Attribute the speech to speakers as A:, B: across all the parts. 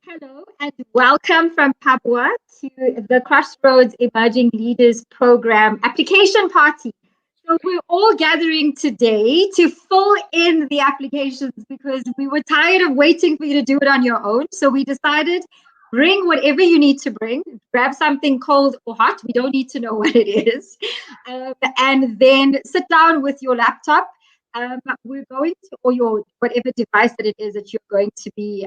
A: Hello and welcome from Papua to the Crossroads Emerging Leaders Program application party. So we're all gathering today to fill in the applications because we were tired of waiting for you to do it on your own. So we decided bring whatever you need to bring, grab something cold or hot. We don't need to know what it is. And then sit down with your laptop. We're going to, or your whatever device that it is that you're going to be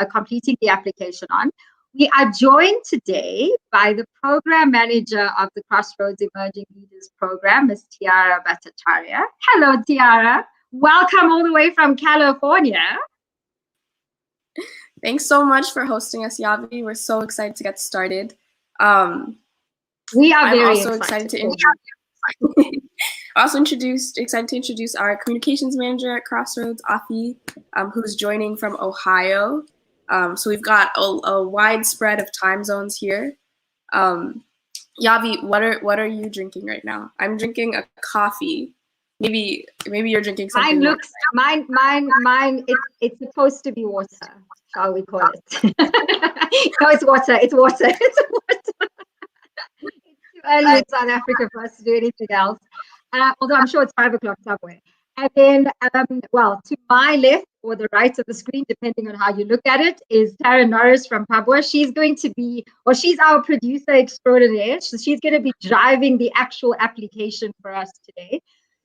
A: completing the application on. We are joined today by the program manager of the Crossroads Emerging Leaders Program, Ms. Tiara BHATACHARYA. Hello, Tiara. Welcome all the way from California.
B: Thanks so much for hosting us, Yavi. We're so excited to get started.
A: We are
B: I'm
A: very
B: also excited to excited to introduce our communications manager at Crossroads, Afi, who's joining from Ohio. So we've got a wide spread of time zones here. Yavi, what are you drinking right now? I'm drinking a coffee. Maybe you're drinking something.
A: Mine. It's supposed to be water. Shall we call it? No, it's water. It's water. It's water. It's too early in South Africa for us to do anything else. Although I'm sure it's 5 o'clock somewhere. And then, well, to my left or the right of the screen, depending on how you look at it, is Tiara Norris from Papua. She's going to be, or she's our producer extraordinaire. So she's going to be driving the actual application for us today.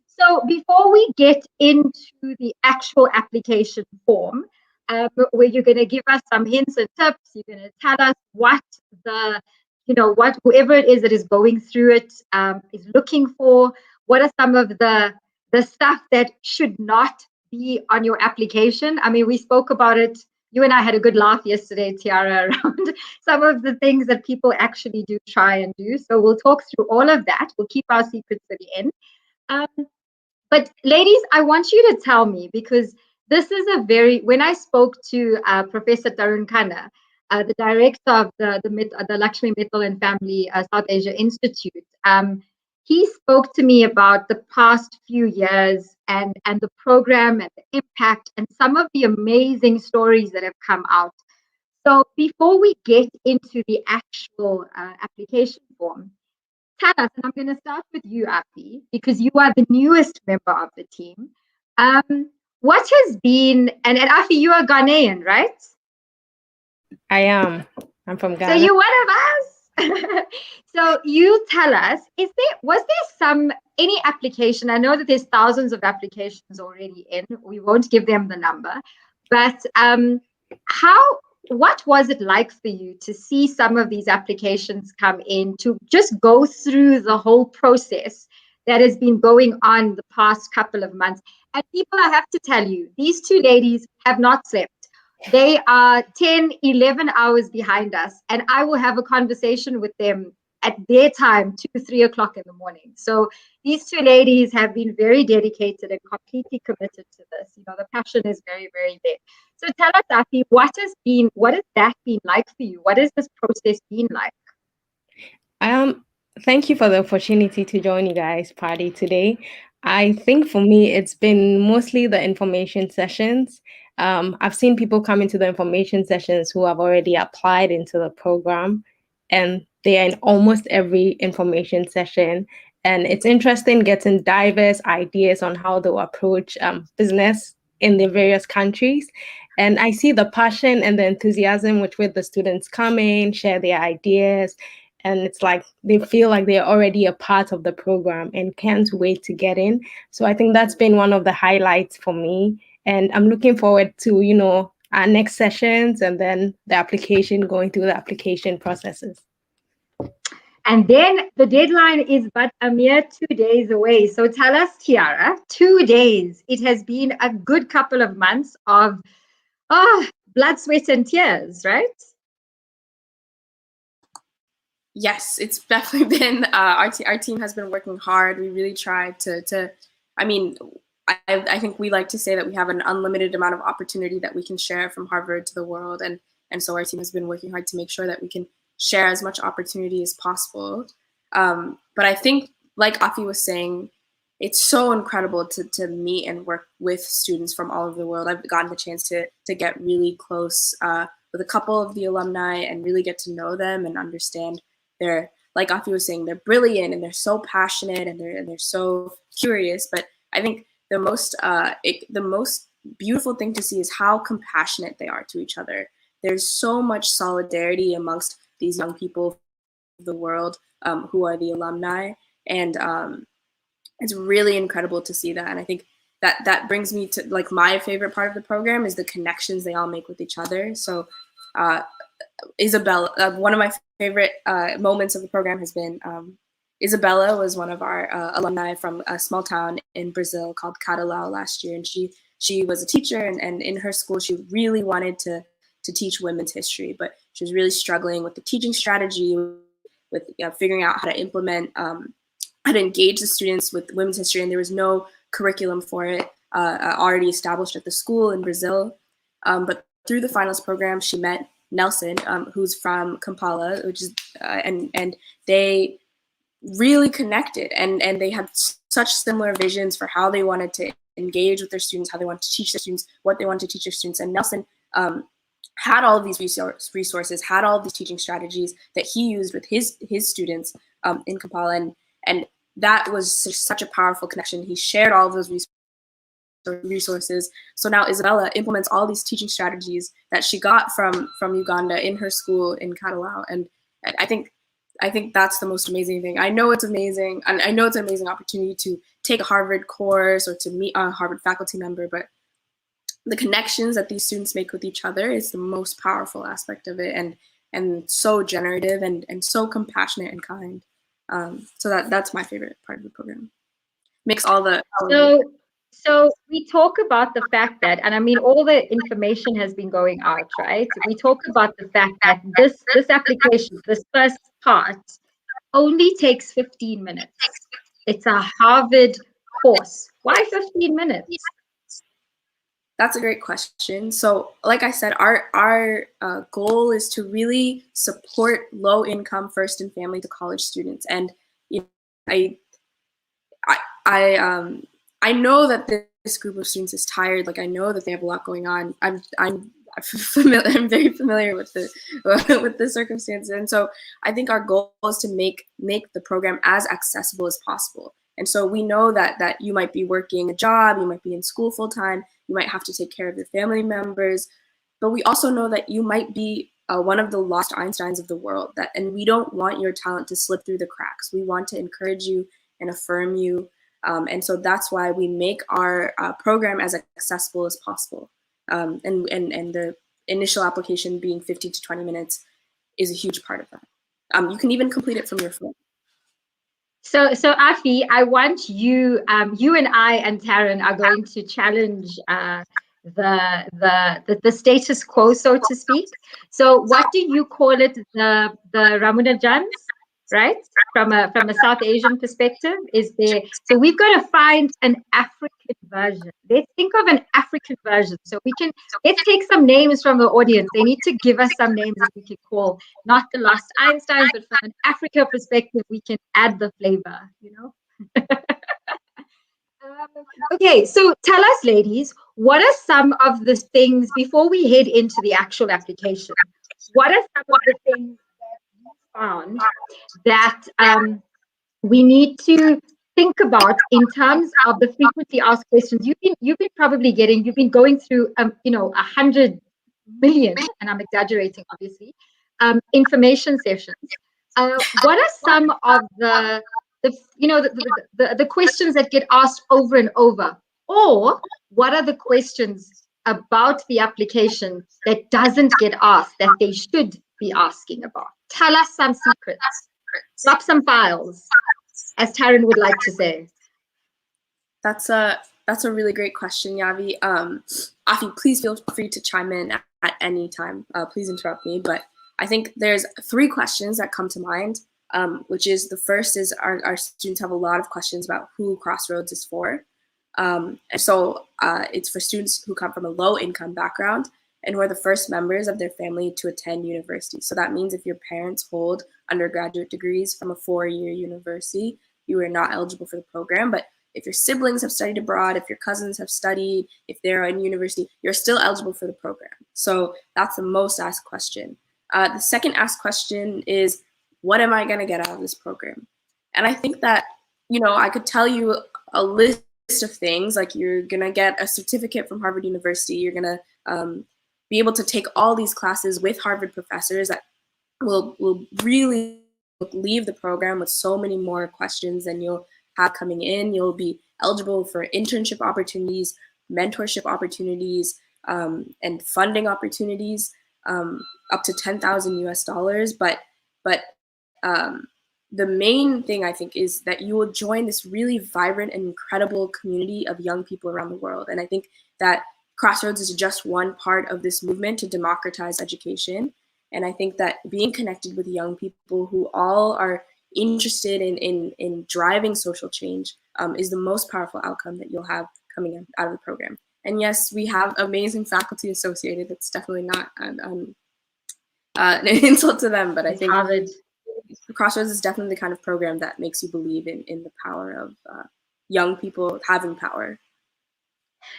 A: So before we get into the actual application form, where you're going to give us some hints and tips, you're going to tell us what the, what whoever it is that is going through it is looking for. What are some of the stuff that should not be on your application? I mean, we spoke about it. You and I had a good laugh yesterday, Tiara, around some of the things that people actually do try and do. So we'll talk through all of that. We'll keep our secrets to the end. But ladies, I want you to tell me, because this is when I spoke to Professor Tarun Khanna, the director of the Lakshmi Mittal and Family South Asia Institute, he spoke to me about the past few years and the program and the impact and some of the amazing stories that have come out. So before we get into the actual application form, tell us, and I'm going to start with you, Afi, because you are the newest member of the team. What has been, and Afi, you are Ghanaian, right?
C: I am. I'm from Ghana.
A: So you're one of us. So you tell us, was there any application? I know that there's thousands of applications already in. We won't give them the number, but what was it like for you to see some of these applications come in, to just go through the whole process that has been going on the past couple of months? And people, I have to tell you, these two ladies have not slept. They are 10, 11 hours behind us, and I will have a conversation with them at their time, 2, 3 o'clock in the morning. So these two ladies have been very dedicated and completely committed to this. The passion is very, very there. So tell us, Afi, what has that been like for you? What has this process been like?
C: Thank you for the opportunity to join you guys' party today. I think for me, it's been mostly the information sessions. I've seen people come into the information sessions who have already applied into the program, and they're in almost every information session. And it's interesting getting diverse ideas on how to approach business in the various countries. And I see the passion and the enthusiasm with which the students come in, share their ideas. And it's like they feel like they're already a part of the program and can't wait to get in. So I think that's been one of the highlights for me. And I'm looking forward to, our next sessions and then going through the application processes.
A: And then the deadline is but a mere 2 days away. So tell us, Tiara, 2 days. It has been a good couple of months of blood, sweat, and tears, right?
B: Yes, it's definitely been, our team has been working hard. We really tried I think we like to say that we have an unlimited amount of opportunity that we can share from Harvard to the world. And so our team has been working hard to make sure that we can share as much opportunity as possible. But I think, like Afi was saying, it's so incredible to meet and work with students from all over the world. I've gotten the chance to get really close with a couple of the alumni and really get to know them and understand their, like Afi was saying, they're brilliant and they're so passionate and they're so curious. But I think the most beautiful thing to see is how compassionate they are to each other. There's so much solidarity amongst these young people of the world who are the alumni, and it's really incredible to see that. And I think that brings me to like my favorite part of the program is the connections they all make with each other. So Isabella, one of my favorite moments of the program has been Isabella was one of our alumni from a small town in Brazil called Catalão last year, and she was a teacher, and in her school she really wanted to teach women's history, but she was really struggling with the teaching strategy, with figuring out how to implement, how to engage the students with women's history, and there was no curriculum for it already established at the school in Brazil. But through the finals program, she met Nelson, who's from Kampala, which is and they really connected, and they had such similar visions for how they wanted to engage with their students, how they wanted to teach their students, what they wanted to teach their students. And Nelson had all of these resources, had all of these teaching strategies that he used with his students in Kampala, and that was such a powerful connection. He shared all of those resources. So now Isabella implements all these teaching strategies that she got from Uganda in her school in Catalão, and I think that's the most amazing thing. I know it's amazing, and I know it's an amazing opportunity to take a Harvard course or to meet a Harvard faculty member, but the connections that these students make with each other is the most powerful aspect of it, and so generative and so compassionate and kind. So that's my favorite part of the program. Makes all the
A: So we talk about the fact that, and I mean, all the information has been going out, right? We talk about the fact that this application, this first part, only takes 15 minutes. It's a Harvard course. Why 15 minutes?
B: That's a great question. So like I said, our goal is to really support low-income first and family to college students. And you know, I know that this group of students is tired. Like I know that they have a lot going on. I'm very familiar with the circumstances, and so I think our goal is to make the program as accessible as possible. And so we know that you might be working a job, you might be in school full time, you might have to take care of your family members, but we also know that you might be one of the lost Einsteins of the world. And we don't want your talent to slip through the cracks. We want to encourage you and affirm you. And so that's why we make our program as accessible as possible. And the initial application being 15 to 20 minutes is a huge part of that. You can even complete it from your phone.
A: So Afi, I want you, you and I and Taryn are going to challenge the status quo, so to speak. So what do you call it? The Ramuna Jans, right? From a South Asian perspective, is there? So we've got to find an African version. Let's think of an African version. So let's take some names from the audience. They need to give us some names that we can call not the lost Einsteins, but from an Africa perspective, we can add the flavor, you know? Okay, so tell us, ladies, what are some of the things, before we head into the actual application, what are some of the things that you found that we need to think about in terms of the frequently asked questions? You've been going through 100 million, and I'm exaggerating obviously, information sessions. What are some of the questions that get asked over and over, or what are the questions about the application that doesn't get asked that they should be asking about? Tell us some secrets. Drop some files, as Taryn would like to say.
B: That's a really great question, Yavi. Afi, please feel free to chime in at any time. Please interrupt me. But I think there's 3 questions that come to mind, which is the first is our students have a lot of questions about who Crossroads is for. And so it's for students who come from a low income background and who are the first members of their family to attend university. So that means if your parents hold undergraduate degrees from a 4-year university, you are not eligible for the program, but if your siblings have studied abroad, if your cousins have studied, if they're in university, you're still eligible for the program. So that's the most asked question. The second asked question is, what am I going to get out of this program? And I think that, I could tell you a list of things, like you're going to get a certificate from Harvard University. You're going to be able to take all these classes with Harvard professors that will really leave the program with so many more questions than you'll have coming in. You'll be eligible for internship opportunities, mentorship opportunities, and funding opportunities, up to $10,000 US. But the main thing, I think, is that you will join this really vibrant and incredible community of young people around the world. And I think that Crossroads is just one part of this movement to democratize education. And I think that being connected with young people who all are interested in driving social change is the most powerful outcome that you'll have coming out of the program. And yes, we have amazing faculty associated. That's definitely not an insult to them, but I think
A: Harvard.
B: Crossroads is definitely the kind of program that makes you believe in the power of young people having power.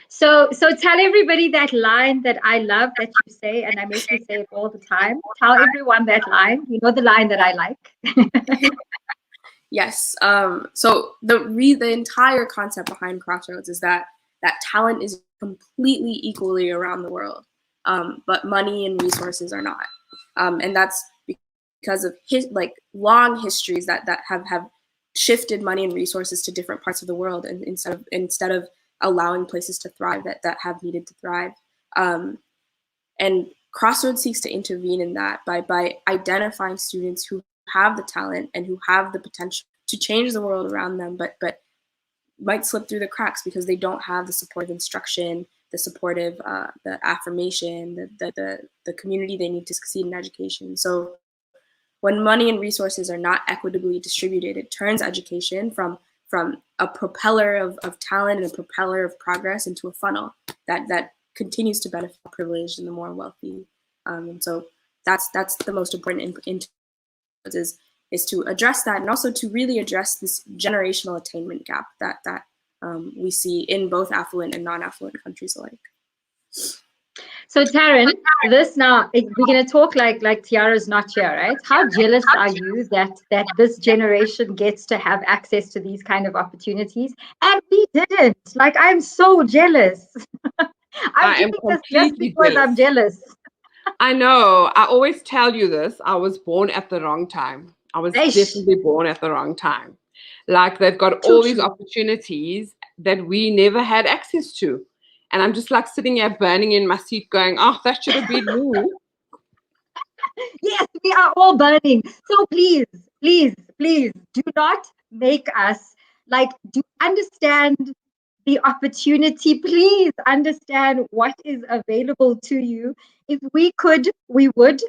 A: So tell everybody that line that I love that you say, and I make you say it all the time. Tell everyone that line. You know the line that I like.
B: Yes. So the entire concept behind Crossroads is that talent is completely equally around the world, but money and resources are not, and that's because of long histories that have shifted money and resources to different parts of the world, and instead of allowing places to thrive that have needed to thrive. And Crossroads seeks to intervene in that by identifying students who have the talent and who have the potential to change the world around them, but might slip through the cracks because they don't have the supportive instruction, the supportive, the affirmation, the community they need to succeed in education. So when money and resources are not equitably distributed, it turns education from a propeller of talent and a propeller of progress into a funnel that continues to benefit the privileged and the more wealthy. And so that's the most important is to address that, and also to really address this generational attainment gap that we see in both affluent and non-affluent countries alike.
A: So Taryn, this now, we're going to talk like Tiara's not here, right? How jealous are you that this generation gets to have access to these kind of opportunities and we didn't? Like, I'm so jealous. I'm doing this just because I'm jealous.
D: I know. I always tell you this. I was born at the wrong time. I was definitely born at the wrong time. Like, they've got all these opportunities that we never had access to. And I'm just like sitting here burning in my seat going, oh, that should have been me.
A: Yes, we are all burning. So please, please, please do not make us do understand the opportunity. Please understand what is available to you. If we could, we would,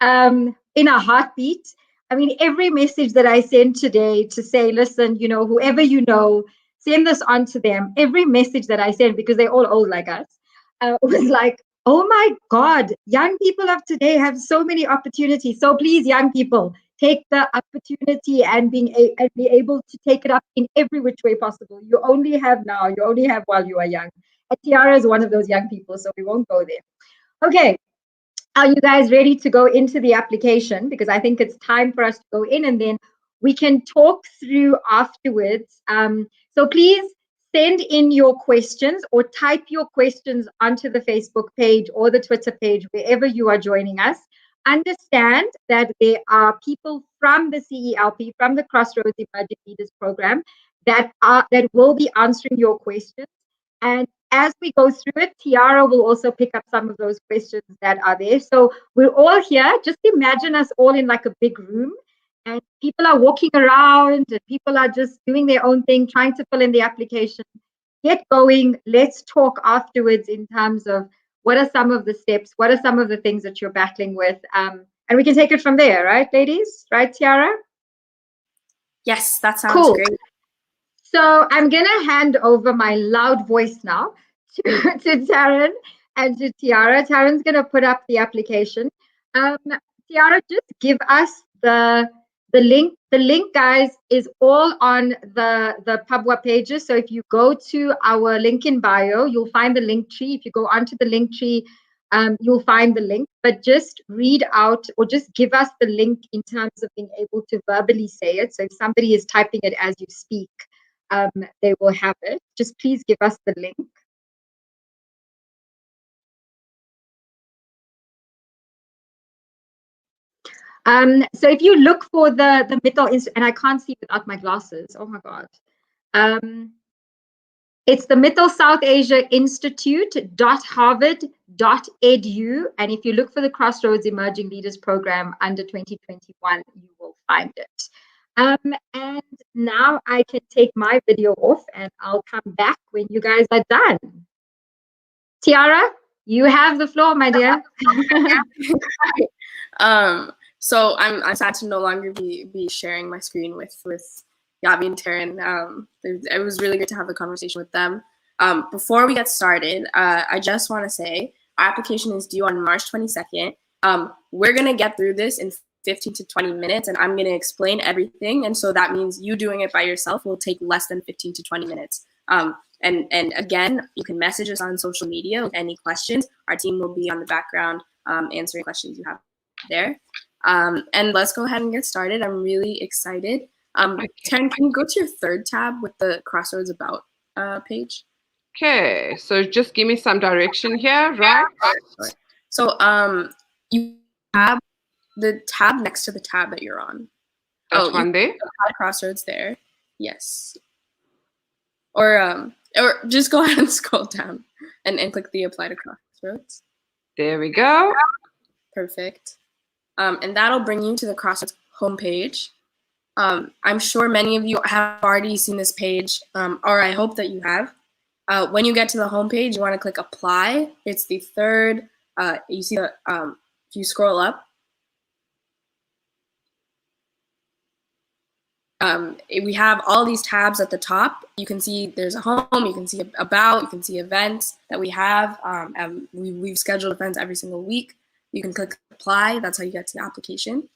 A: in a heartbeat. I mean, every message that I send today to say, listen, whoever send this on to them. Every message that I send, because they're all old like us, was like, oh my God, young people of today have so many opportunities. So please, young people, take the opportunity and be able to take it up in every which way possible. You only have now. You only have while you are young. And Tiara is one of those young people, so we won't go there. Okay. Are you guys ready to go into the application? Because I think it's time for us to go in, and then we can talk through afterwards. So please send in your questions or type your questions onto the Facebook page or the Twitter page, wherever you are joining us. Understand that there are people from the CELP, from the Crossroads Emerging Leaders Program, that will be answering your questions. And as we go through it, Tiara will also pick up some of those questions that are there. So we're all here. Just imagine us all in like a big room, and people are walking around and people are just doing their own thing, trying to fill in the application. Get going. Let's talk afterwards in terms of what are some of the steps, what are some of the things that you're battling with, and we can take it from there, right, ladies? Right, Tiara?
B: Yes, that sounds great.
A: So I'm going to hand over my loud voice now to Taryn and to Tiara. Taryn's going to put up the application. Tiara, just give us the The link, guys, is all on the Pubwa pages. So if you go to our link in bio, you'll find the link tree. If you go onto the link tree, you'll find the link. But just read out or just give us the link in terms of being able to verbally say it. So if somebody is typing it as you speak, they will have it. Just please give us the link. So if you look for the middle, and I can't see without my glasses. Oh my God. It's the Middle South Asia Institute.harvard.edu. And if you look for the Crossroads Emerging Leaders Program under 2021, you will find it. And now I can take my video off and I'll come back when you guys are done. Tiara, you have the floor, my dear.
B: So I'm sad to no longer be sharing my screen with Yavi and Taryn. It was really good to have a conversation with them. Before we get started, I just want to say our application is due on March 22nd. We're going to get through this in 15 to 20 minutes, and I'm going to explain everything. And so that means you doing it by yourself will take less than 15 to 20 minutes. And again, you can message us on social media with any questions. Our team will be on the background answering questions you have there. And let's go ahead and get started. I'm really excited. Taryn, can you go to your third tab with the Crossroads About page?
D: Okay, so just give me some direction here, right?
B: So you have the tab next to the tab that you're on.
D: That one there?
B: Crossroads there. Yes. Or just go ahead and scroll down and click the Apply to Crossroads.
D: There we go.
B: Perfect. And that'll bring you to the Crossroads homepage. I'm sure many of you have already seen this page, or I hope that you have. When you get to the homepage, you want to click Apply. It's the third. You see the if you scroll up. We have all these tabs at the top. You can see there's a home, you can see about, you can see events that we have. We've scheduled events every single week. You can click apply, that's how you get to the application.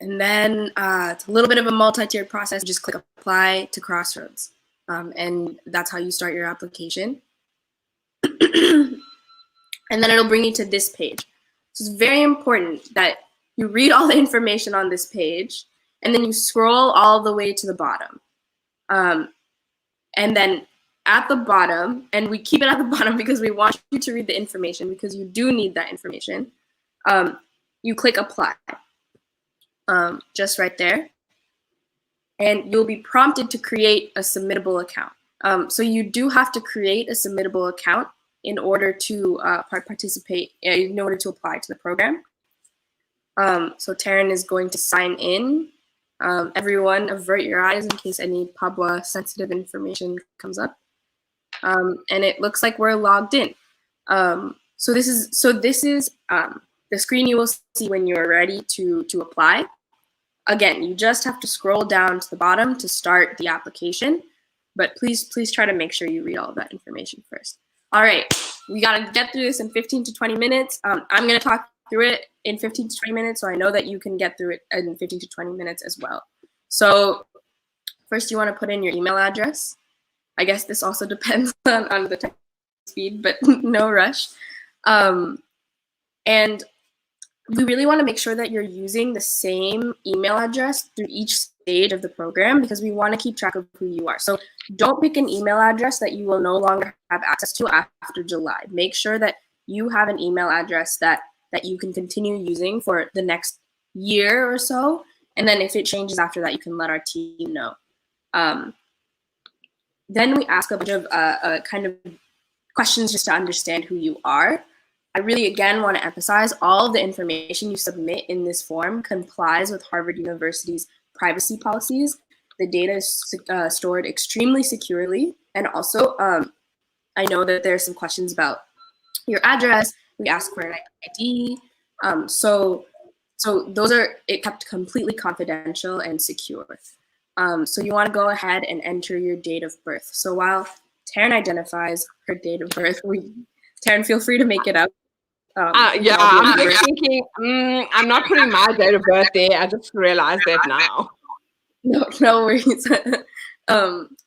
B: And then it's a little bit of a multi-tiered process. Just click apply to Crossroads. And that's how you start your application. And then it'll bring you to this page. So it's very important that you read all the information on this page, and then you scroll all the way to the bottom. And then at the bottom, and we keep it at the bottom because we want you to read the information because you do need that information, you click apply, just right there. And you'll be prompted to create a submittable account. So you do have to create a submittable account in order to participate, in order to apply to the program. So Taryn is going to sign in. Everyone avert your eyes in case any Pabwa sensitive information comes up. And it looks like we're logged in. So this is the screen you will see when you're ready to apply. Again, you just have to scroll down to the bottom to start the application, but please try to make sure you read all of that information first. All right, we gotta get through this in 15 to 20 minutes. I'm gonna talk through it in 15 to 20 minutes, so I know that you can get through it in 15 to 20 minutes as well. So first you wanna put in your email address. I guess this also depends on the type of speed, but no rush. And we really want to make sure that you're using the same email address through each stage of the program because we want to keep track of who you are. So don't pick an email address that you will no longer have access to after July. Make sure that you have an email address that you can continue using for the next year or so. And then if it changes after that, you can let our team know. Then we ask a bunch of kind of questions just to understand who you are. I really, again, want to emphasize all of the information you submit in this form complies with Harvard University's privacy policies. The data is stored extremely securely. And also, I know that there are some questions about your address. We ask for an ID. So those are kept completely confidential and secure. So you want to go ahead and enter your date of birth. So while Taryn identifies her date of birth, Taryn, feel free to make it up.
D: Yeah, I'm just thinking, I'm not putting my date of birth there. I just realized that now.
B: No worries.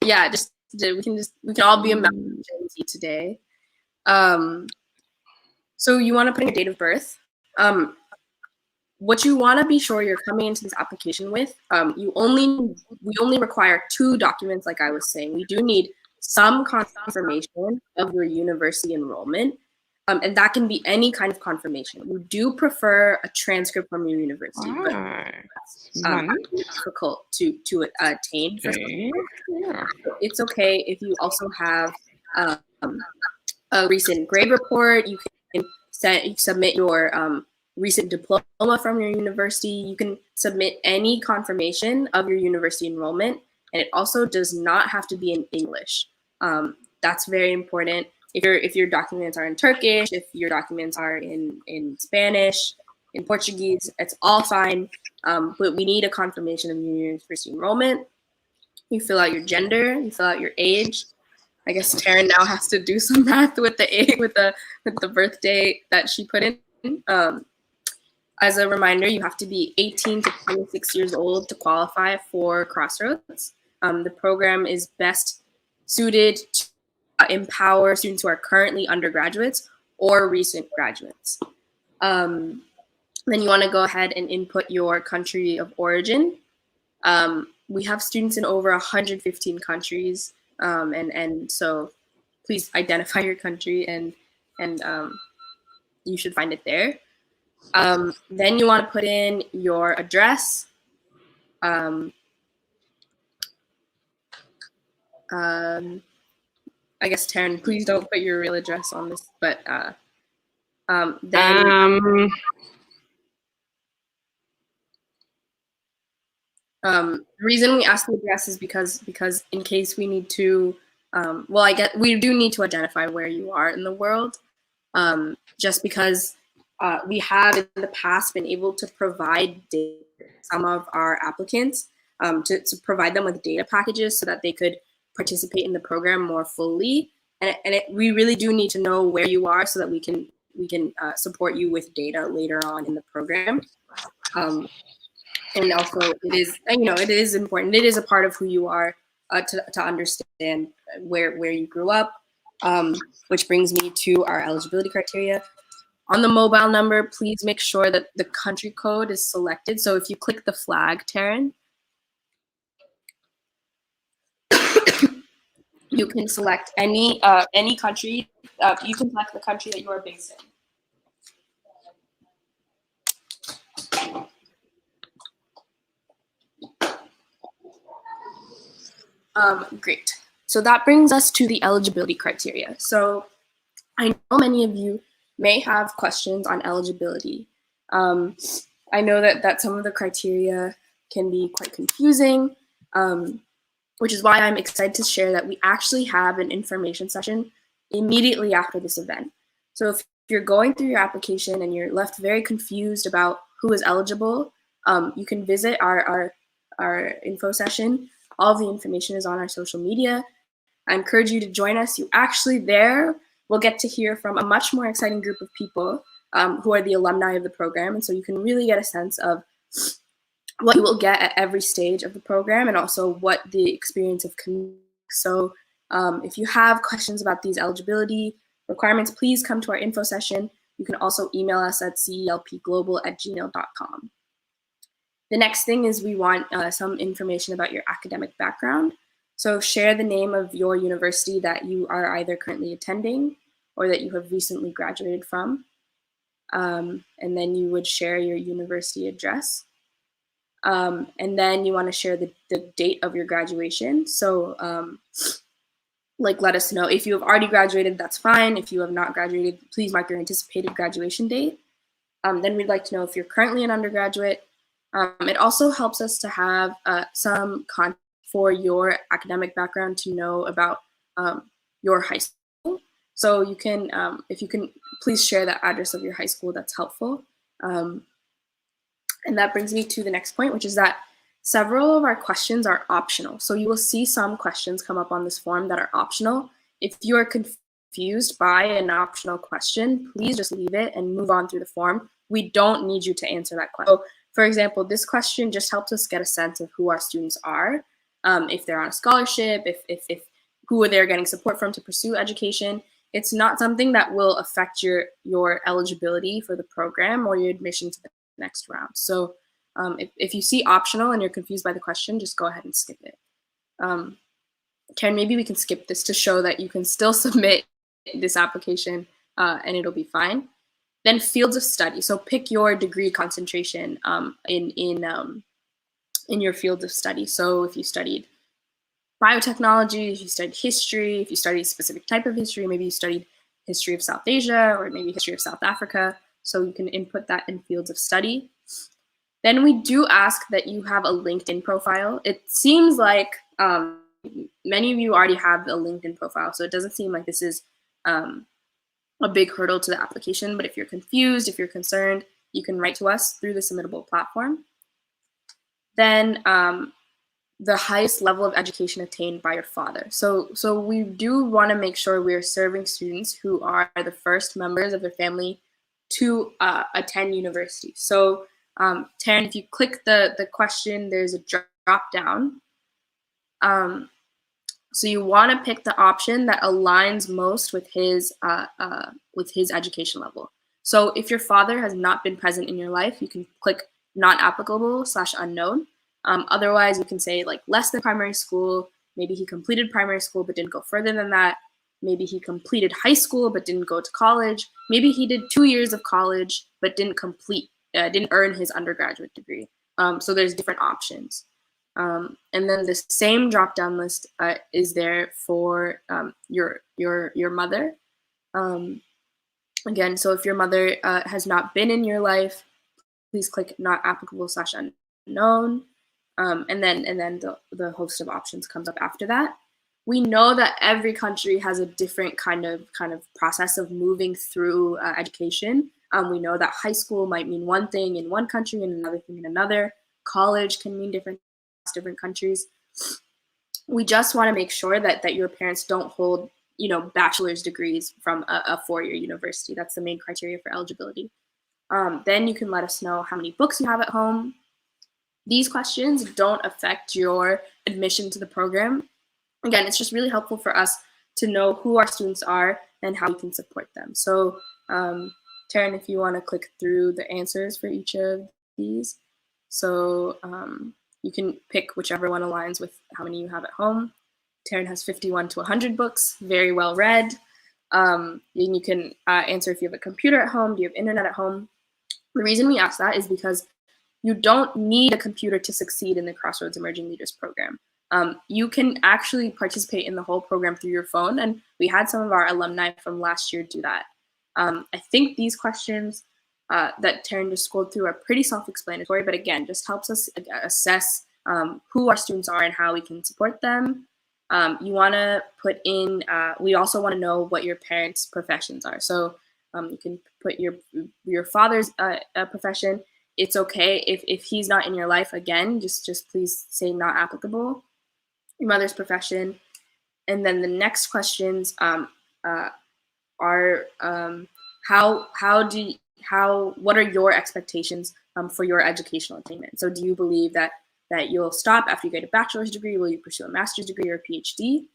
B: Yeah, we can all be a member of Gen Z today. So you want to put in your date of birth. What you want to be sure you're coming into this application with, we only require 2 documents, like I was saying. We do need some confirmation of your university enrollment, and that can be any kind of confirmation. We do prefer a transcript from your university, but it's difficult to attain.
D: Yeah.
B: It's okay if you also have a recent grade report. You can submit your recent diploma from your university. You can submit any confirmation of your university enrollment, and it also does not have to be in English. That's very important. If your documents are in Turkish, if your documents are in Spanish, in Portuguese, it's all fine. But we need a confirmation of your university enrollment. You fill out your gender, you fill out your age. I guess Taryn now has to do some math with the age, with the birthday that she put in. As a reminder, you have to be 18 to 26 years old to qualify for Crossroads. The program is best suited to empower students who are currently undergraduates or recent graduates. Then you want to go ahead and input your country of origin. We have students in over 115 countries, and so please identify your country, and you should find it there. Then you want to put in your address. I guess, Taryn, please don't put your real address on this, but then the reason we ask the address is because in case we need to, we do need to identify where you are in the world, just because we have in the past been able to provide some of our applicants to provide them with data packages so that they could participate in the program more fully. And we really do need to know where you are so that we can support you with data later on in the program. And also, it is important. It is a part of who you are to understand where you grew up, which brings me to our eligibility criteria. On the mobile number, please make sure that the country code is selected. So if you click the flag, Taryn, you can select any country. You can select the country that you are based in. Great. So that brings us to the eligibility criteria. So I know many of you may have questions on eligibility. I know that some of the criteria can be quite confusing, which is why I'm excited to share that we actually have an information session immediately after this event. So if you're going through your application and you're left very confused about who is eligible, you can visit our info session. All the information is on our social media. I encourage you to join us. You actually there will get to hear from a much more exciting group of people who are the alumni of the program. And so you can really get a sense of what you will get at every stage of the program and also what the experience of community. So if you have questions about these eligibility requirements, please come to our info session. You can also email us at celpglobal@gmail.com. The next thing is we want some information about your academic background. So share the name of your university that you are either currently attending or that you have recently graduated from. And then you would share your university address. And then you want to share the date of your graduation. So let us know. If you have already graduated, that's fine. If you have not graduated, please mark your anticipated graduation date. Then we'd like to know if you're currently an undergraduate. It also helps us to have some content for your academic background to know about your high school. So you can, if you can, please share the address of your high school, that's helpful. And that brings me to the next point, which is that several of our questions are optional. So you will see some questions come up on this form that are optional. If you are confused confused by an optional question, please just leave it and move on through the form. We don't need you to answer that question. So, for example, this question just helps us get a sense of who our students are, if they're on a scholarship, if who they're getting support from to pursue education. It's not something that will affect your eligibility for the program or your admission to the next round. So if you see optional and you're confused by the question, just go ahead and skip it. Karen, maybe we can skip this to show that you can still submit this application and it'll be fine. Then fields of study. So pick your degree concentration in your fields of study. So if you studied biotechnology, if you studied history, if you studied a specific type of history, maybe you studied history of South Asia or maybe history of South Africa. So you can input that in fields of study. Then we do ask that you have a LinkedIn profile. It seems like many of you already have a LinkedIn profile, so it doesn't seem like this is a big hurdle to the application, but if you're confused, if you're concerned, you can write to us through the submittable platform. Then the highest level of education attained by your father. So we do want to make sure we're serving students who are the first members of their family to attend university. So Taryn, if you click the question, there's a drop down. So you want to pick the option that aligns most with his education level. So if your father has not been present in your life, you can click not applicable / unknown. Otherwise, you can say like less than primary school. Maybe he completed primary school but didn't go further than that. Maybe he completed high school but didn't go to college. Maybe he did 2 years of college but didn't earn his undergraduate degree. So there's different options. And then the same drop-down list is there for your mother. Again, so if your mother has not been in your life, please click not applicable / unknown. And then the host of options comes up after that. We know that every country has a different kind of process of moving through education. We know that high school might mean one thing in one country and another thing in another. College can mean different countries. We just want to make sure that your parents don't hold, bachelor's degrees from a 4-year university. That's the main criteria for eligibility. Then you can let us know how many books you have at home. These questions don't affect your admission to the program. Again, it's just really helpful for us to know who our students are and how we can support them. So, Taryn, if you want to click through the answers for each of these. So you can pick whichever one aligns with how many you have at home. Taryn has 51 to 100 books, very well read. And you can answer if you have a computer at home, do you have internet at home? The reason we ask that is because you don't need a computer to succeed in the Crossroads Emerging Leaders program. You can actually participate in the whole program through your phone, and we had some of our alumni from last year do that. I think these questions that Taryn just scrolled through are pretty self-explanatory, but again, just helps us assess who our students are and how we can support them. You want to put in, we also want to know what your parents' professions are. So you can put your father's profession. It's okay if he's not in your life, again, just please say not applicable. Your mother's profession. And then the next questions are what are your expectations for your educational attainment? So do you believe that you'll stop after you get a bachelor's degree? Will you pursue a master's degree or a PhD?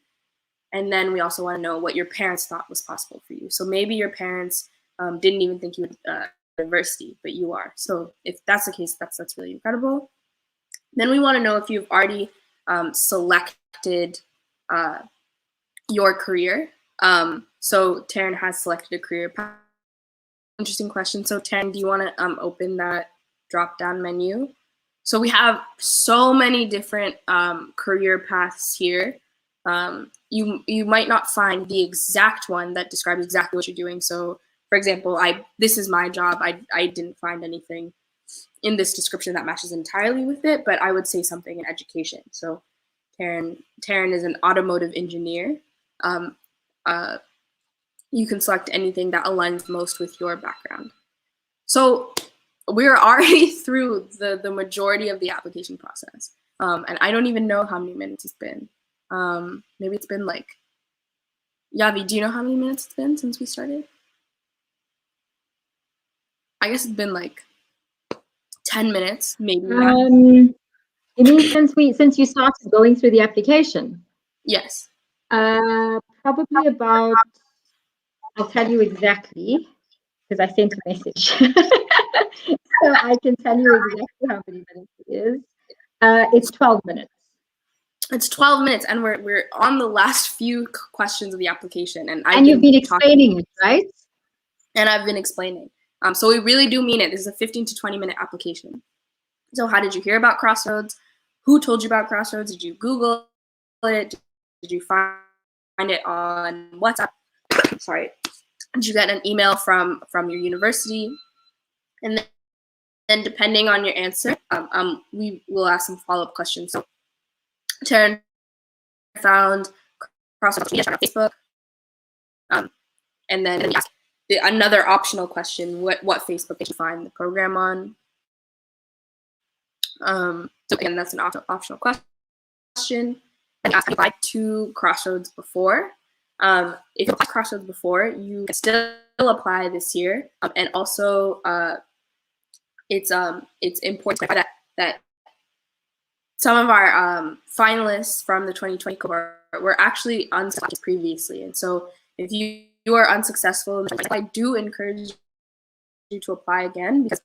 B: And then we also want to know what your parents thought was possible for you. So maybe your parents didn't even think you would university, but you are. So if that's the case, that's really incredible. Then we want to know if you've already selected your career. So Taryn has selected a career path. Interesting question. So Taryn, do you want to open that drop-down menu? So we have so many different career paths here. You might not find the exact one that describes exactly what you're doing. So for example, this is my job. I didn't find anything in this description that matches entirely with it, but I would say something in education. So Taryn is an automotive engineer. You can select anything that aligns most with your background. So we're already through the majority of the application process. And I don't even know how many minutes it's been. Maybe it's been like, Yavi, do you know how many minutes it's been since we started? I guess it's been like 10 minutes, maybe.
A: You mean since you started going through the application?
B: Yes.
A: Probably about, I'll tell you exactly, because I sent a message. So I can tell you exactly how many minutes it is. It's 12 minutes.
B: It's 12 minutes, and we're on the last few questions of the application.
A: And you've been explaining it, right?
B: And I've been explaining. So we really do mean it. This is a 15 to 20-minute application. So how did you hear about Crossroads? Who told you about Crossroads? Did you Google it? Did you find it on WhatsApp? Sorry. Did you get an email from your university? And then depending on your answer, we will ask some follow-up questions. So Tiara found Crossroads on Facebook. And then ask another optional question, what Facebook did you find the program on? So again, that's an optional question. And ask if you applied to Crossroads before. If you applied to Crossroads before, you can still apply this year. And also, it's important to know that some of our finalists from the 2020 cohort were actually unsuccessful previously. And so if you are unsuccessful, I do encourage you to apply again because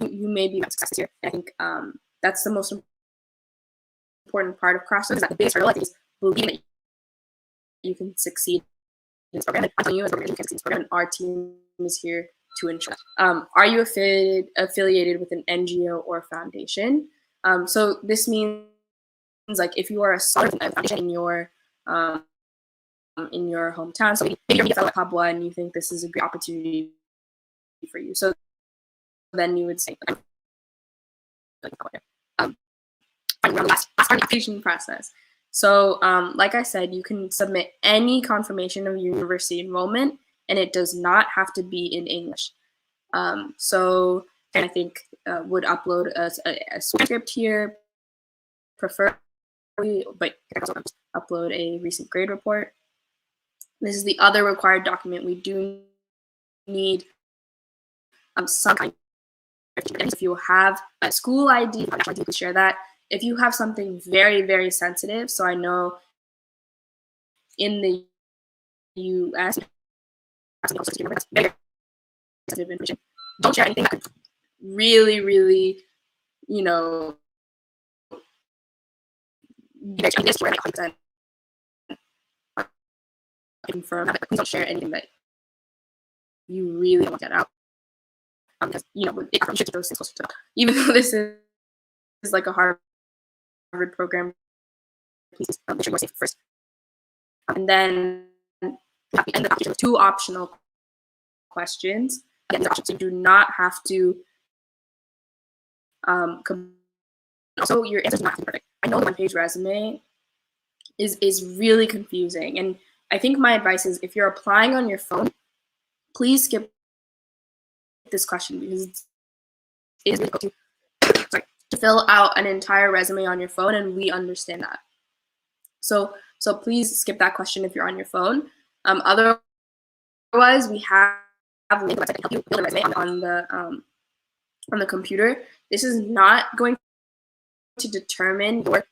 B: you may be unsuccessful here. And I think that's the most important part of Crossroads, is that the biggest hurdle, I think, is believing that you can succeed in this program. I'm telling you, as a you can succeed in this program, and our team is here to ensure. Are you affiliated with an NGO or foundation? So this means, like, if you are a foundation in your hometown, so maybe you're a fellow at Pabwa and you think this is a great opportunity for you. So then you would say, around the last part of the application process. So like I said, you can submit any confirmation of your university enrollment, and it does not have to be in English. So I think would upload a script here, preferably, but you can also upload a recent grade report. This is the other required document. We do need some kind of, if you have a school ID, you can share that. If you have something very, very sensitive, so I know in the US, don't share anything that could really, really, you know, confirm that. Please don't share anything that you really don't want to get out. Because, you know, it should those things closer to, even though this is like a Harvard program, please make sure you're safe first. And then at the end of the application, 2 optional questions. Again, these options, so you do not have to also your answers do not have to be perfect. I know the one-page resume is really confusing, and I think my advice is, if you're applying on your phone, please skip this question, because it is really difficult to fill out an entire resume on your phone, and we understand that. So please skip that question if you're on your phone. Otherwise, we have a link that can help you build a resume on the computer. This is not going to determine your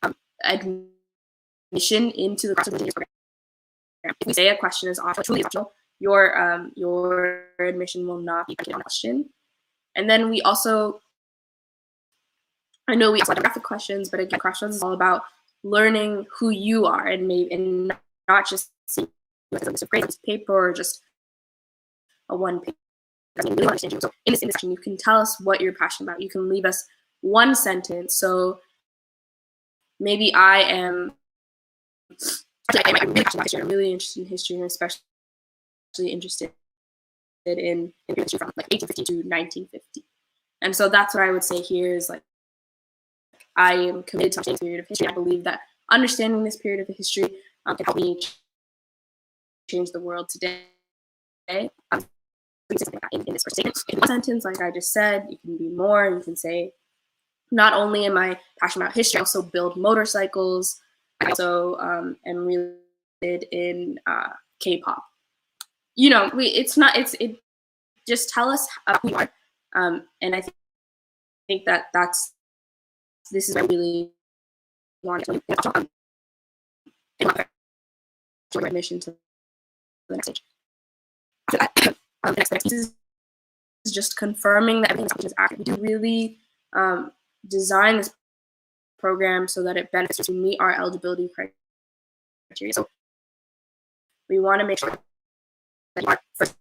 B: admission into the Crossroads program. If we say a question is truly optional, your admission will not be on question. And then we also, I know we ask graphic questions, but again, Crossroads is all about learning who you are, and not just seeing a piece of grades, paper, or just a one-page. So in this section, you can tell us what you're passionate about. You can leave us one sentence. So maybe I'm really passionate about history. I'm really interested in history, and especially interested in history from like 1850 to 1950. And so that's what I would say here is, like, I am committed to understanding this period of history. I believe that understanding this period of history can help me change the world today. In this first statement, in one sentence, like I just said, you can be more. You can say, not only am I passionate about history, I also build motorcycles. I also am really in K-pop. You know, it just tell us who you are. And I think this is what I really want to my mission to the next stage. The next piece is just confirming that everything is accurate. We do really design this program so that it benefits to meet our eligibility criteria. So we want to make sure that you are first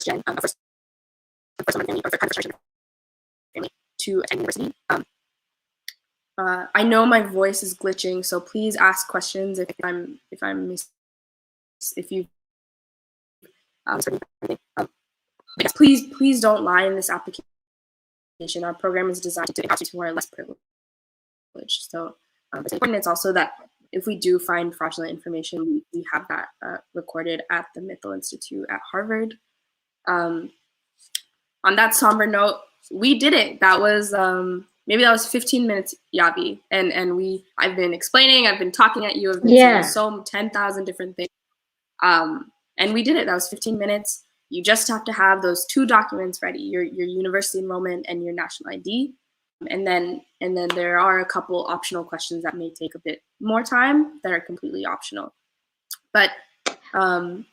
B: gen, first family, or first generation family to attend university. I know my voice is glitching, so please ask questions if you please don't lie in this application. Our program is designed to help people who are less privileged. So it's important. It's also that if we do find fraudulent information, we have that recorded at the Mitchell Institute at Harvard. On that somber note, we did it. That was maybe that was 15 minutes, Yavi, and I've been explaining, I've been talking at you, I've been saying so 10,000 different things, and we did it. That was 15 minutes. You just have to have those 2 documents ready: your university enrollment and your national ID. And then there are a couple optional questions that may take a bit more time that are completely optional. But I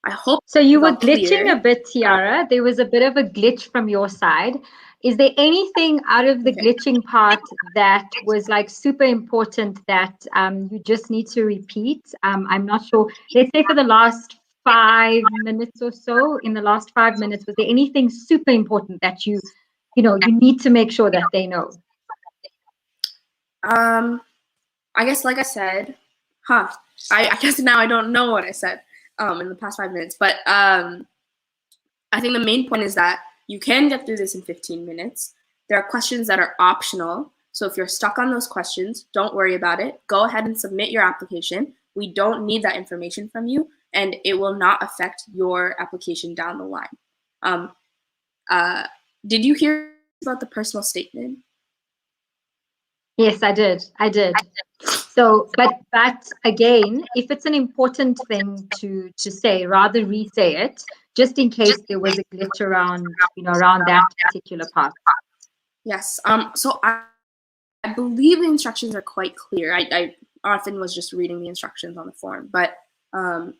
B: hope
A: so. You were glitching a bit, Tiara. There was a bit of a glitch from your side. Is there anything out of the glitching part that was like super important that you just need to repeat? I'm not sure. Let's say for the last 5 minutes or so, in the last 5 minutes, was there anything super important that you need to make sure that they know?
B: I guess, like I said, I guess now I don't know what I said in the past 5 minutes, but I think the main point is that you can get through this in 15 minutes. There are questions that are optional. So if you're stuck on those questions, don't worry about it. Go ahead and submit your application. We don't need that information from you, and it will not affect your application down the line. Did you hear about the personal statement?
A: Yes, I did. So, but again, if it's an important thing to say, rather re-say it, just in case there was a glitch around that particular part.
B: Yes. So I believe the instructions are quite clear. I often was just reading the instructions on the form, but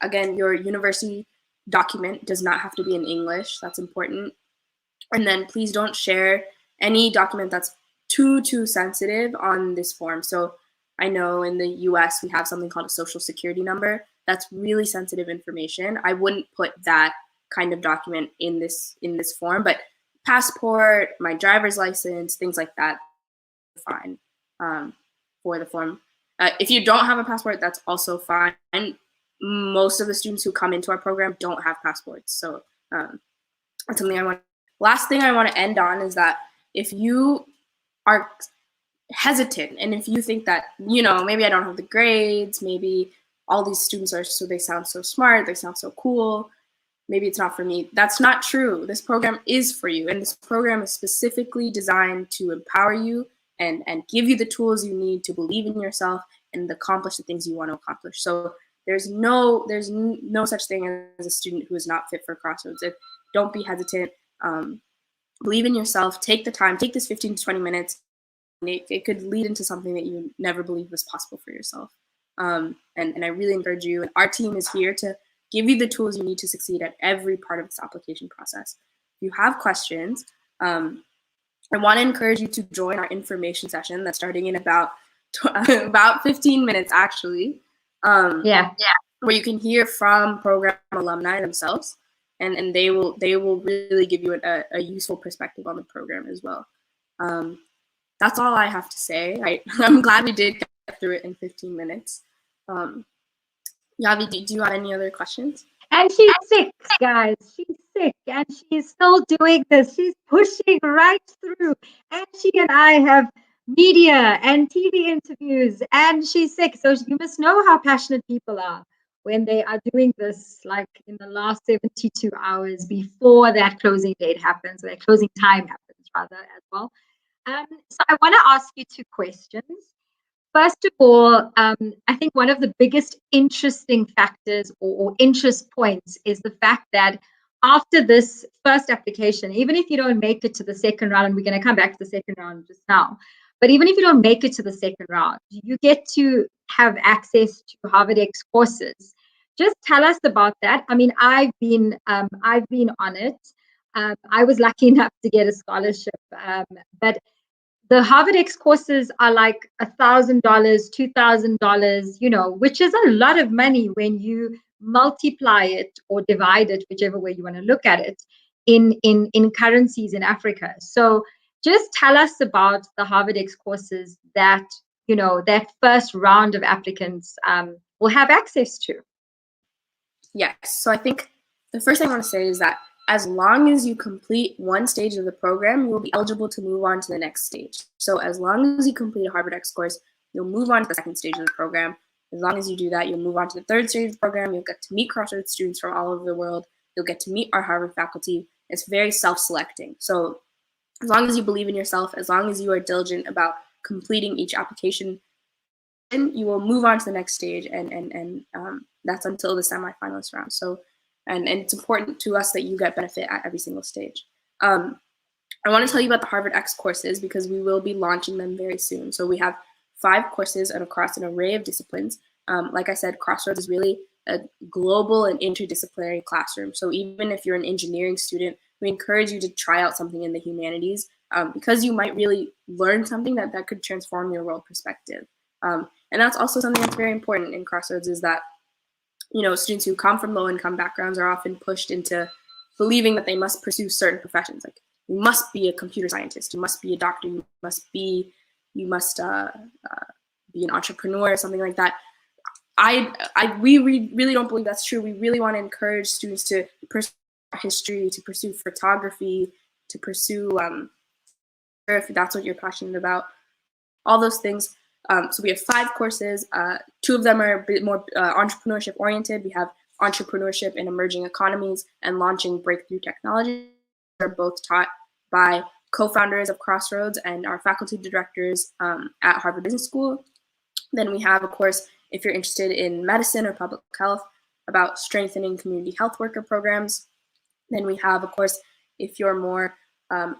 B: again, your university document does not have to be in English. That's important. And then please don't share any document that's too sensitive on this form. So I know in the US we have something called a social security number. That's really sensitive information. I wouldn't put that kind of document in this form, but passport, my driver's license, things like that, fine for the form. If you don't have a passport, that's also fine. Most of the students who come into our program don't have passports. So that's something last thing I want to end on is that if you are hesitant and if you think that, maybe I don't have the grades, maybe all these students they sound so smart, they sound so cool, maybe it's not for me. That's not true. This program is for you, and this program is specifically designed to empower you and give you the tools you need to believe in yourself and accomplish the things you want to accomplish. So there's no such thing as a student who is not fit for Crossroads. Don't be hesitant. Believe in yourself. Take the time. Take this 15 to 20 minutes. It could lead into something that you never believed was possible for yourself. And I really encourage you. And our team is here to give you the tools you need to succeed at every part of this application process. If you have questions, I want to encourage you to join our information session that's starting in about 15 minutes, actually. Where you can hear from program alumni themselves, and they will really give you a useful perspective on the program as well. That's all I have to say. I'm glad we did get through it in 15 minutes. Yavi, do you have any other questions?
A: And she's sick, guys. She's sick, and she's still doing this. She's pushing right through. And she and I have media and TV interviews, and she's sick. So you must know how passionate people are when they are doing this, like in the last 72 hours before that closing date happens, or that closing time happens, rather, as well. So I want to ask you 2 questions. first of all, I think one of the biggest interesting factors or interest points is the fact that after this first application, even if you don't make it to the second round, and we're going to come back to the second round just now, but even if you don't make it to the second round, you get to have access to Harvard X courses. Just tell us about that. I mean, I've been on it. I was lucky enough to get a scholarship, but the Harvard X courses are like $1,000, $2,000, you know, which is a lot of money when you multiply it or divide it, whichever way you want to look at it, in currencies in Africa. So just tell us about the Harvard X courses that, you know, that first round of applicants will have access to.
B: Yes. So I think the first thing I want to say is that as long as you complete one stage of the program, you will be eligible to move on to the next stage. So as long as you complete a Harvard X course, you'll move on to the second stage of the program. As long as you do that, you'll move on to the third stage of the program. You'll get to meet Crossroads students from all over the world. You'll get to meet our Harvard faculty. It's very self-selecting. So as long as you believe in yourself, as long as you are diligent about completing each application, then you will move on to the next stage, and that's until the semifinalist round. So, and it's important to us that you get benefit at every single stage. I want to tell you about the Harvard X courses because we will be launching them very soon. So we have 5 courses and across an array of disciplines. Like I said, Crossroads is really a global and interdisciplinary classroom. So even if you're an engineering student, we encourage you to try out something in the humanities because you might really learn something that could transform your world perspective. And that's also something that's very important in Crossroads is that, you know, students who come from low-income backgrounds are often pushed into believing that they must pursue certain professions. Like, you must be a computer scientist, you must be a doctor, you must be an entrepreneur or something like that. We really don't believe that's true. We really want to encourage students to pursue history, to pursue photography, to pursue if that's what you're passionate about, all those things. So we have 5 courses. 2 of them are a bit more entrepreneurship oriented. We have entrepreneurship in emerging economies and launching breakthrough technology. They're both taught by co-founders of Crossroads and our faculty directors at Harvard Business School. Then we have a course, if you're interested in medicine or public health, about strengthening community health worker programs. Then we have a course, if you're more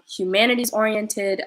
B: humanities oriented,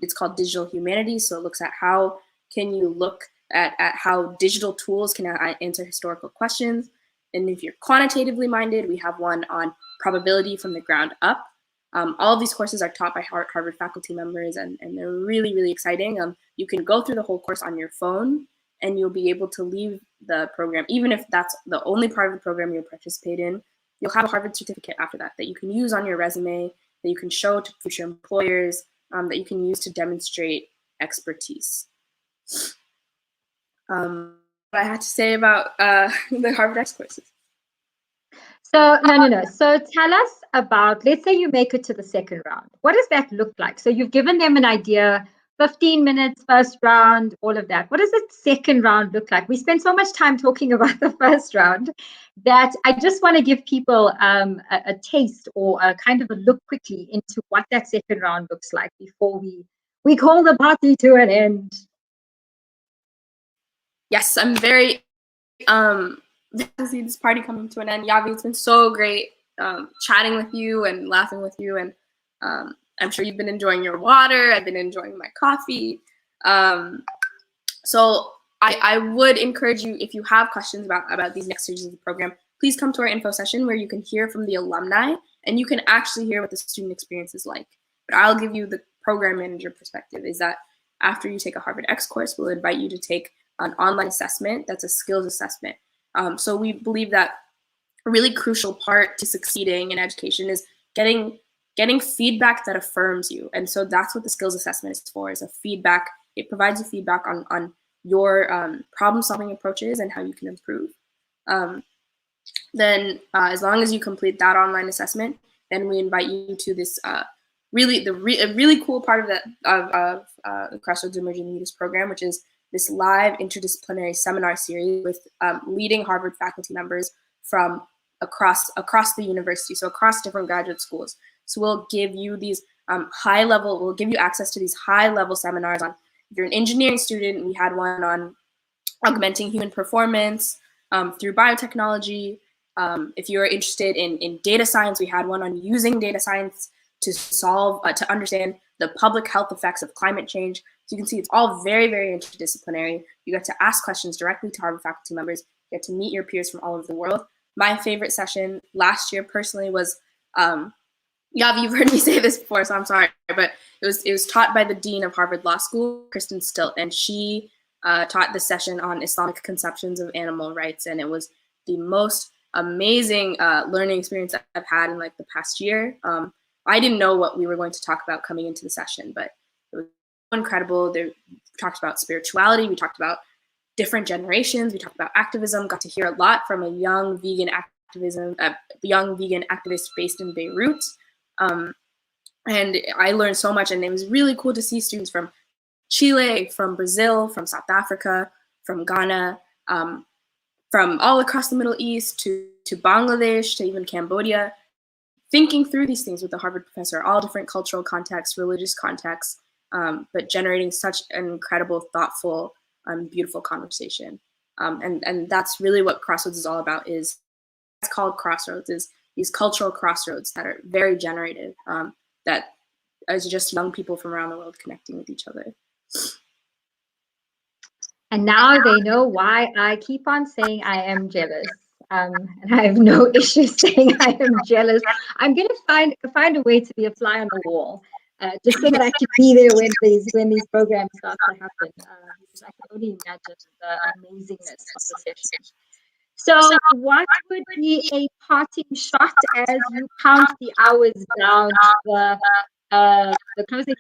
B: it's called Digital Humanities. So it looks at how can you look at how digital tools can answer historical questions. And if you're quantitatively minded, we have one on probability from the ground up. All of these courses are taught by Harvard faculty members, and they're really, really exciting. You can go through the whole course on your phone, and you'll be able to leave the program, even if that's the only part of the program you'll participate in. You'll have a Harvard certificate after that you can use on your resume, that you can show to future employers, that you can use to demonstrate expertise. What I had to say about the Harvard X courses.
A: So, no. So tell us about, let's say you make it to the second round. What does that look like? So you've given them an idea, 15 minutes, first round, all of that. What does the second round look like? We spent so much time talking about the first round that I just want to give people a taste or a kind of a look quickly into what that second round looks like before we call the party to an end.
B: Yes, I'm very to see this party coming to an end. Yavi, it's been so great chatting with you and laughing with you, and I'm sure you've been enjoying your water. I've been enjoying my coffee. So I would encourage you, if you have questions about these next stages of the program, please come to our info session where you can hear from the alumni and you can actually hear what the student experience is like. But I'll give you the program manager perspective, is that after you take a Harvard X course, we'll invite you to take an online assessment that's a skills assessment. So we believe that a really crucial part to succeeding in education is getting feedback that affirms you. And so that's what the skills assessment is for, is a feedback. It provides you feedback on your problem solving approaches and how you can improve. Then as long as you complete that online assessment, then we invite you to this really cool part of the Crossroads Emerging Leaders program, which is this live interdisciplinary seminar series with leading Harvard faculty members from across the university, so across different graduate schools. So we'll give you these we'll give you access to these high-level seminars on if you're an engineering student, we had one on augmenting human performance through biotechnology. If you're interested in data science, we had one on using data science to solve, to understand the public health effects of climate change. So you can see it's all very, very interdisciplinary. You get to ask questions directly to Harvard faculty members. You get to meet your peers from all over the world. My favorite session last year personally was, Yavi, you've heard me say this before, so I'm sorry, but it was taught by the Dean of Harvard Law School, Kristen Stilt, and she taught the session on Islamic conceptions of animal rights, and it was the most amazing learning experience that I've had in like the past year. I didn't know what we were going to talk about coming into the session, but it was incredible. We talked about spirituality, we talked about different generations, we talked about activism, got to hear a lot from a young vegan activist based in Beirut. And I learned so much, and it was really cool to see students from Chile, from Brazil, from South Africa, from Ghana, from all across the Middle East to Bangladesh, to even Cambodia, thinking through these things with the Harvard professor, all different cultural contexts, religious contexts, but generating such an incredible, thoughtful, beautiful conversation. And that's really what Crossroads is all about. It's called Crossroads, is these cultural crossroads that are very generative, that is just young people from around the world connecting with each other.
A: And now they know why I keep on saying I am jealous. And I have no issue saying I am jealous. I'm going to find a way to be a fly on the wall, just so that I can be there when these programs start to happen. Because I can only imagine the amazingness of the session. So, what would be a parting shot as you count the hours down to the closing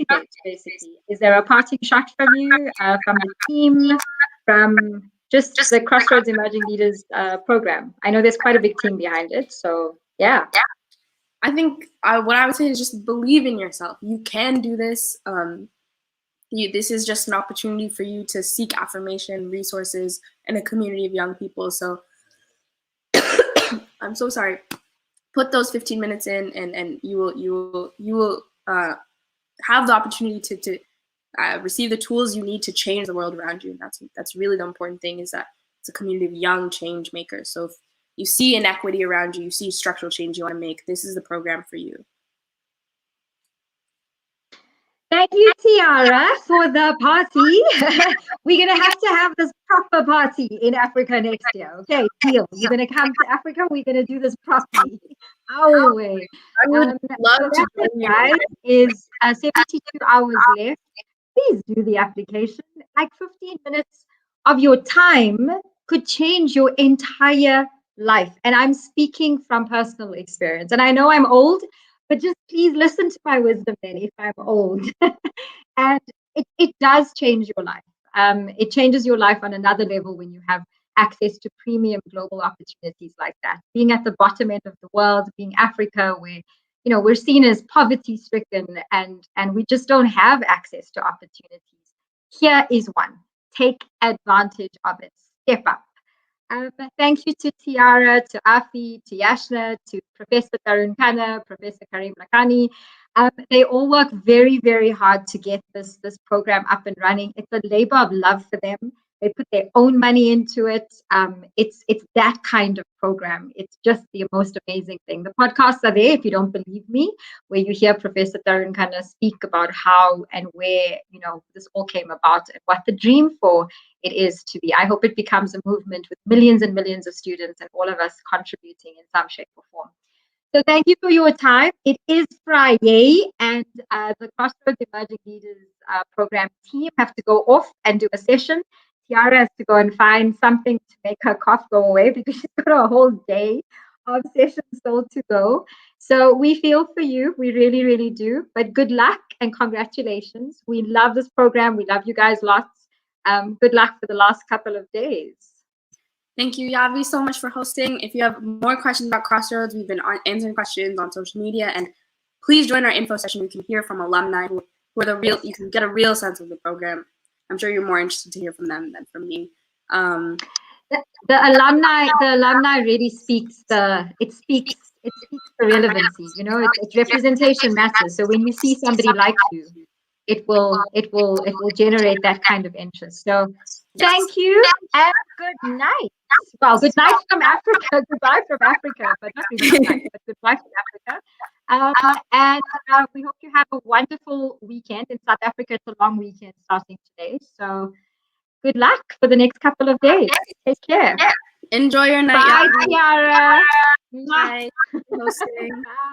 A: date, basically? Is there a parting shot from you, from the team, from just the Crossroads Emerging Leaders program? I know there's quite a big team behind it, so yeah.
B: I think what I would say is just believe in yourself. You can do this. This is just an opportunity for you to seek affirmation, resources, and a community of young people. So I'm so sorry. Put those 15 minutes in, and you will have the opportunity to receive the tools you need to change the world around you. And that's really the important thing, is that it's a community of young change makers. So if you see inequity around you, you see structural change you want to make, this is the program for you.
A: Thank you, Tiara, for the party. We're going to have this proper party in Africa next year. Okay, deal. You're going to come to Africa. We're going to do this properly, our way.
B: I would love to join you.
A: Guys, is 72 hours left. Please do the application. Like 15 minutes of your time could change your entire life. And I'm speaking from personal experience. And I know I'm old, but just please listen to my wisdom then if I'm old. And it does change your life. It changes your life on another level when you have access to premium global opportunities like that. Being at the bottom end of the world, being Africa, where we're seen as poverty stricken and we just don't have access to opportunities. Here is one. Take advantage of it. Step up. Thank you to Tiara, to Afi, to Yashna, to Professor Tarun Khanna, Professor Karim Lakani. They all work very, very hard to get this program up and running. It's a labor of love for them. They put their own money into it. It's that kind of program. It's just the most amazing thing. The podcasts are there, if you don't believe me, where you hear Professor Tarun Khanna speak about how and where this all came about and what the dream for it is to be. I hope it becomes a movement with millions and millions of students and all of us contributing in some shape or form. So thank you for your time. It is Friday, and the Crossroads Emerging Leaders program team have to go off and do a session. Tiara has to go and find something to make her cough go away because she's got a whole day of sessions still to go. So we feel for you. We really, really do. But good luck and congratulations. We love this program. We love you guys lots. Good luck for the last couple of days.
B: Thank you, Yavi, so much for hosting. If you have more questions about Crossroads, we've been answering questions on social media, and please join our info session. You can hear from alumni who are the real. You can get a real sense of the program. I'm sure you're more interested to hear from them than from me.
A: The alumni really speaks the relevancy. It's representation matters. So when you see somebody like you it will generate that kind of interest. So thank you and good night. Well, good night from Africa. Goodbye from Africa, but not really good night, but goodbye from Africa. And we hope you have a wonderful weekend. In South Africa, it's a long weekend starting today. So good luck for the next couple of days. Take care.
B: Enjoy your night.
A: Bye, Tiara.
B: Bye. Hosting.
A: Bye.